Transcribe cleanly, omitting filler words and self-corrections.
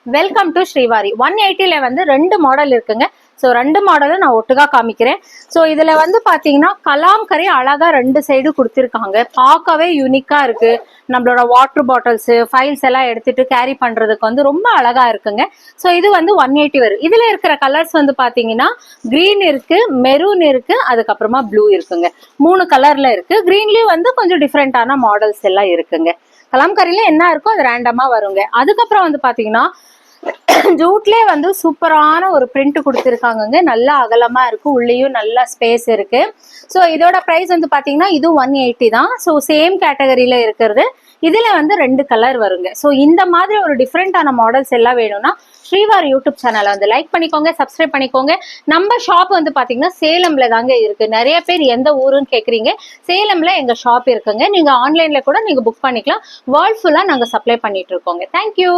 Welcome to Srivari. 180ல வந்து 2 model இருக்குங்க. So 2 மாடலும் நான் ஒட்டுக்கா காமிக்கிறேன். ஸோ இதுல வந்து பாத்தீங்கன்னா கலாம்கரி அழகா 2 சைடு கொடுத்துருக்காங்க. பார்க்கவே யூனிக்கா இருக்கு. நம்மளோட வாட்டர் பாட்டில்ஸ், ஃபைல்ஸ் எல்லாம் எடுத்துட்டு கேரி பண்றதுக்கு வந்து ரொம்ப அழகா இருக்குங்க. ஸோ இது வந்து 180 வரும். இதுல இருக்கிற கலர்ஸ் வந்து பாத்தீங்கன்னா கிரீன் இருக்கு, மெரூன் இருக்கு, அதுக்கப்புறமா ப்ளூ இருக்குங்க. 3 கலர்ல இருக்கு. கிரீன்லயும் வந்து கொஞ்சம் டிஃப்ரெண்டான மாடல்ஸ் எல்லாம் இருக்குங்க. கலாம்கரியில என்ன இருக்கோ அது ரேண்டமா வருங்க. அதுக்கப்புறம் வந்து பாத்தீங்கன்னா ஜூட்லயே வந்து சூப்பரான ஒரு பிரிண்ட் கொடுத்துருக்காங்க. நல்லா அகலமா இருக்கு, உள்ளேயும் நல்ல ஸ்பேஸ் இருக்கு. ஸோ இதோட பிரைஸ் வந்து பாத்தீங்கன்னா இது 180 தான். ஸோ சேம் கேட்டகரியில இருக்கிறது. இதுல வந்து 2 கலர் வருங்க. ஸோ இந்த மாதிரி ஒரு டிஃப்ரெண்டான மாடல்ஸ் எல்லாம் வேணும்னா ஸ்ரீவாரி யூடியூப் சேனலை வந்து லைக் பண்ணிக்கோங்க, சப்ஸ்கிரைப் பண்ணிக்கோங்க. நம்ம ஷாப் வந்து பாத்தீங்கன்னா சேலம்ல தாங்க இருக்கு. நிறைய பேர் எந்த ஊருன்னு கேக்குறீங்க. சேலம்ல எங்க ஷாப் இருக்குங்க. நீங்க ஆன்லைன்ல கூட நீங்க புக் பண்ணிக்கலாம். வேர்ல்ட் ஃபுல்லா நாங்க சப்ளை பண்ணிட்டு இருக்கோங்க. தேங்க்யூ.